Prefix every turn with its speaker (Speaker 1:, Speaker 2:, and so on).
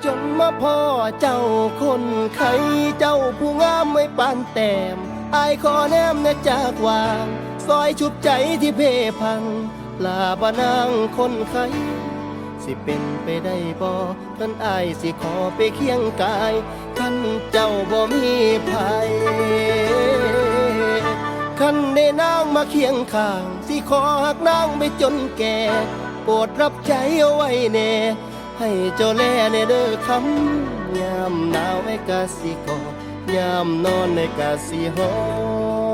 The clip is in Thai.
Speaker 1: จนมาพ่อเจ้าคนไข้เจ้าผู้งามไม่ปานแต้มอายขอแนมนะจากวางซอยชุบใจที่เพพังลาบานางคนไข้สิเป็นไปได้บ่ท่านอายสิขอไปเคียงกายท่านเจ้าบ่มีภัยคันได้นางมาเคียงข้างสิขอหักนางไปจนแก่โปรดรับใจเอาไว้แน่ให้เจ้าแลในเด้อคำยามหนาวไอ้กะสิกอดยามนอนไอ้กะสิหอม